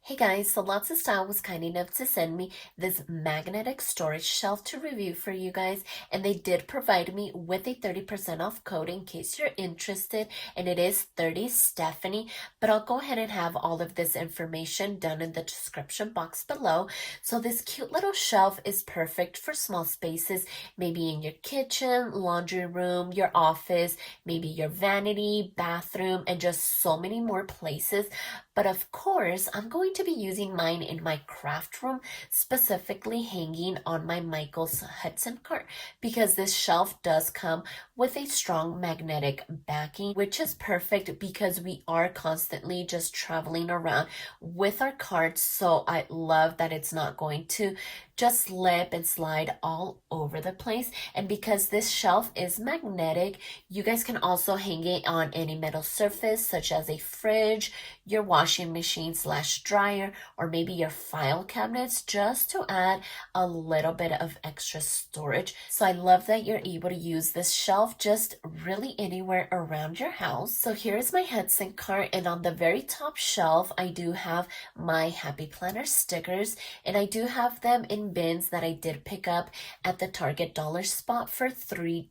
Hey guys, so Lotsa Style was kind enough to send me this magnetic storage shelf to review for you guys, and they did provide me with a 30% off code in case you're interested, and it is 30 Stephany, but I'll go ahead and have all of this information down in the description box below. So this cute little shelf is perfect for small spaces, maybe in your kitchen, laundry room, your office, maybe your vanity, bathroom, and just so many more places. But of course, I'm going to be using mine in my craft room, specifically hanging on my Michaels Hudson cart, because this shelf does come with a strong magnetic backing, which is perfect because we are constantly just traveling around with our carts. So I love that it's not going to just slip and slide all over the place. And because this shelf is magnetic, you guys can also hang it on any metal surface, such as a fridge, your washing machine slash dryer, or maybe your file cabinets, just to add a little bit of extra storage. So I love that you're able to use this shelf just really anywhere around your house. So here's my Hudson cart, and on the very top shelf, I do have my Happy Planner stickers, and I do have them in bins that I did pick up at the Target dollar spot for $3.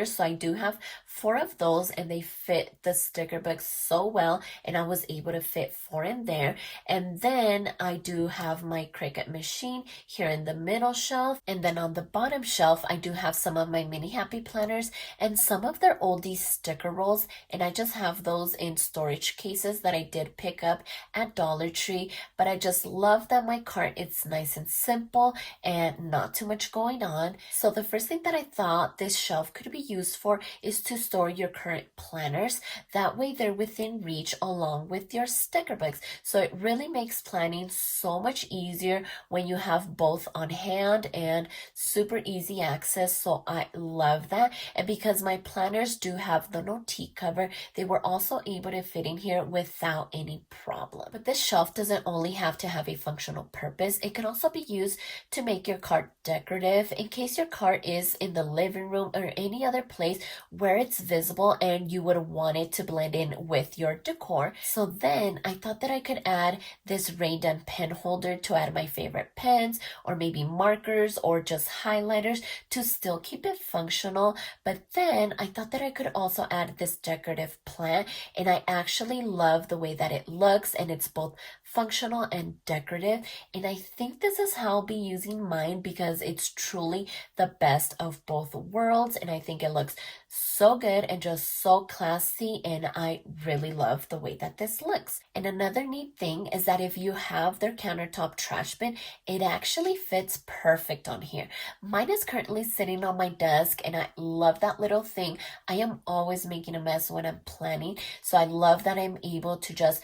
So I do have 4 of those, and they fit the sticker book so well, and I was able to fit 4 in there. And then I do have my Cricut machine here in the middle shelf, and then on the bottom shelf I do have some of my mini happy planners and some of their oldie sticker rolls, and I just have those in storage cases that I did pick up at Dollar Tree. But I just love that my cart is nice and simple and not too much going on. So the first thing that I thought this shelf could be used for is to store your current planners. That way they're within reach along with your sticker books. So it really makes planning so much easier when you have both on hand and super easy access. So I love that. And because my planners do have the Notiq cover, they were also able to fit in here without any problem. But this shelf doesn't only have to have a functional purpose. It can also be used to make your cart decorative in case your cart is in the living room or any other place where it's visible and you would want it to blend in with your decor. So then I thought that I could add this rain done pen holder to add my favorite pens, or maybe markers, or just highlighters to still keep it functional. But then I thought that I could also add this decorative plant, and I actually love the way that it looks, and it's both functional and decorative. And I think this is how I'll be using mine because it's truly the best of both worlds, and I think it looks so good and just so classy, and I really love the way that this looks. And another neat thing is that if you have their countertop trash bin, it actually fits perfect on here. Mine is currently sitting on my desk, and I love that little thing. I am always making a mess when I'm planning, so I love that I'm able to just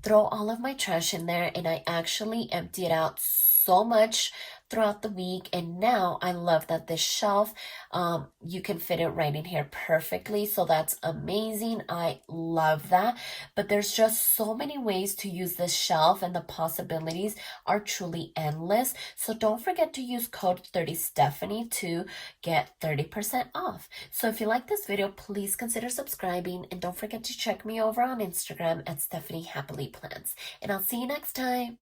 throw all of my trash in there, and I actually empty it out so much throughout the week. And now I love that this shelf, you can fit it right in here perfectly, so that's amazing. I love that. But there's just so many ways to use this shelf, and the possibilities are truly endless. So don't forget to use code 30 Stephany to get 30% off. So if you like this video, please consider subscribing, and don't forget to check me over on Instagram at stephanyhappilyplans, and I'll see you next time.